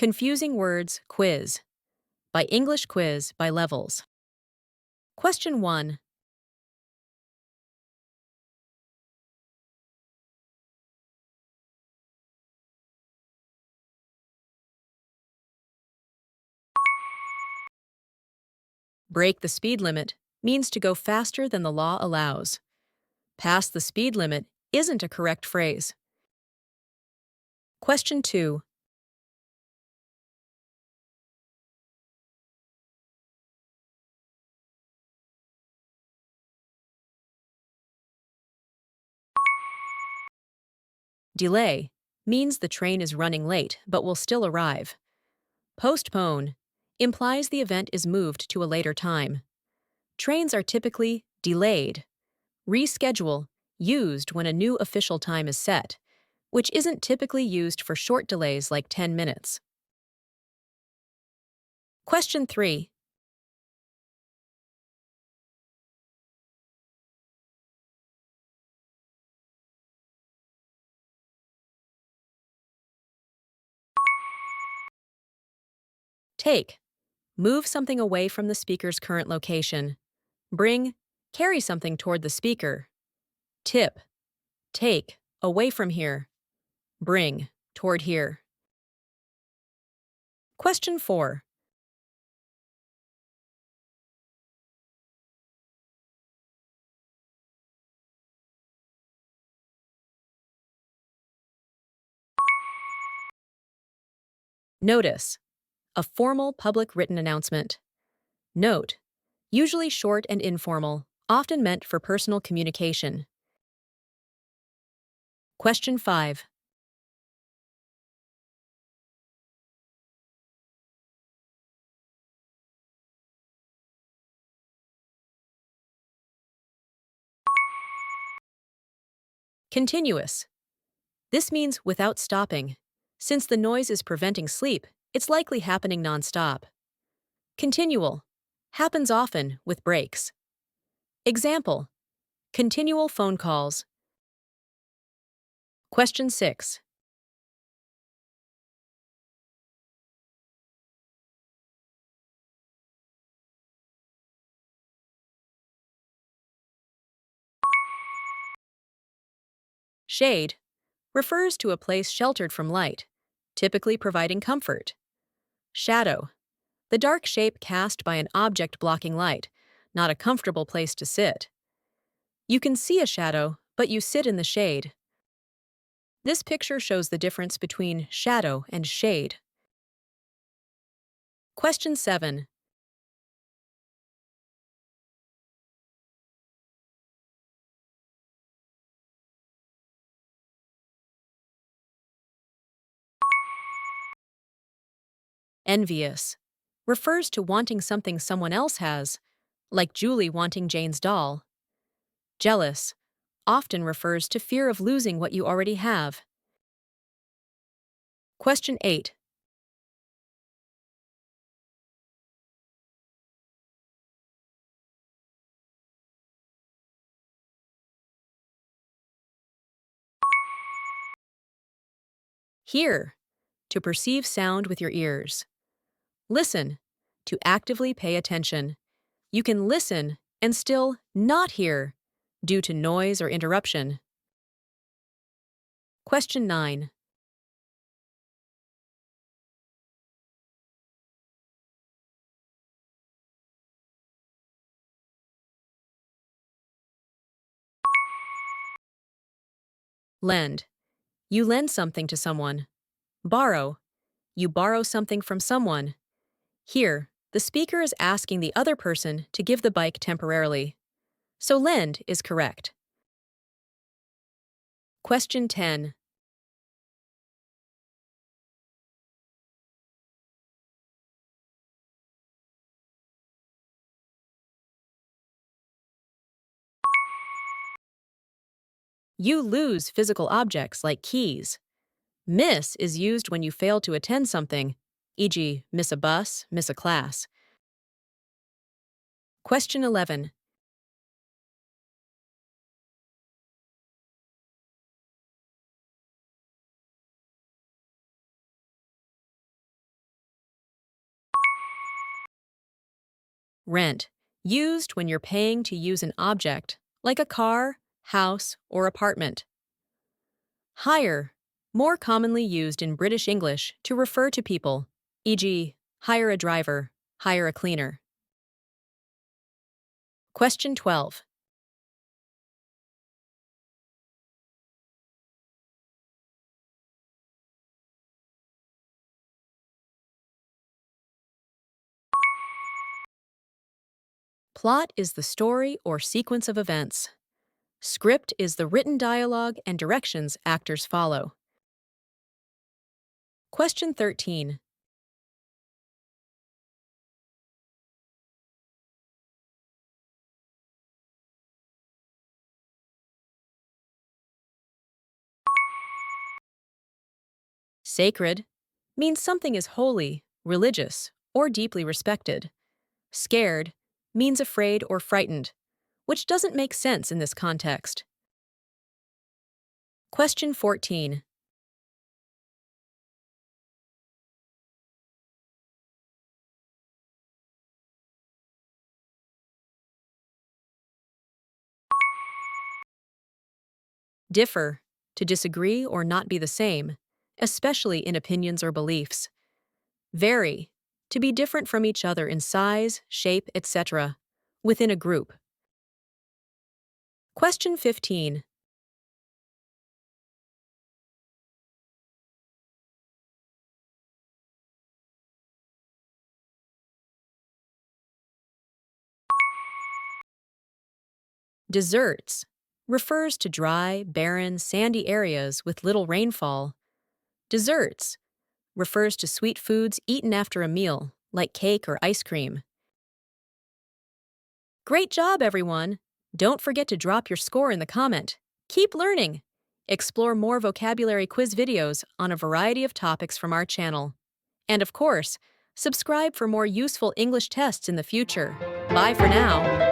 Confusing words quiz by English quiz by levels. Question 1. Break the speed limit means to go faster than the law allows. Pass the speed limit isn't a correct phrase. Question 2. Delay means the train is running late but will still arrive. Postpone implies the event is moved to a later time. Trains are typically delayed. Reschedule used when a new official time is set, which isn't typically used for short delays like 10 minutes. Question 3. Take. Move something away from the speaker's current location. Bring. Carry something toward the speaker. Tip. Take. Away from here. Bring. Toward here. Question 4. Notice. A formal public written announcement. Note. Usually short and informal, often meant for personal communication. Question 5. Continuous. This means without stopping. Since the noise is preventing sleep, it's likely happening nonstop. Continual. Happens often with breaks. Example. Continual phone calls. Question 6. Shade refers to a place sheltered from light, typically providing comfort. Shadow. The dark shape cast by an object blocking light, not a comfortable place to sit. You can see a shadow, but you sit in the shade. This picture shows the difference between shadow and shade. Question 7. Envious refers to wanting something someone else has, like Julie wanting Jane's doll. Jealous often refers to fear of losing what you already have. Question 8. Hear, to perceive sound with your ears. Listen, to actively pay attention. You can listen and still not hear due to noise or interruption. Question 9. Lend. You lend something to someone. Borrow. You borrow something from someone. Here, the speaker is asking the other person to give the bike temporarily. So lend is correct. Question 10. You lose physical objects like keys. Miss is used when you fail to attend something, e.g., miss a bus, miss a class. Question 11. rent, used when you're paying to use an object, like a car, house, or apartment. Hire, more commonly used in British English to refer to people, e.g., hire a driver, hire a cleaner. Question 12. Plot is the story or sequence of events. Script is the written dialogue and directions actors follow. Question 13. Sacred means something is holy, religious, or deeply respected. Scared means afraid or frightened, which doesn't make sense in this context. Question 14. Differ, to disagree or not be the same, especially in opinions or beliefs. Vary, to be different from each other in size, shape, etc., within a group. Question 15. Deserts refers to dry, barren, sandy areas with little rainfall. Desserts refers to sweet foods eaten after a meal, like cake or ice cream. Great job, everyone! Don't forget to drop your score in the comment. Keep learning! Explore more vocabulary quiz videos on a variety of topics from our channel. And of course, subscribe for more useful English tests in the future. Bye for now!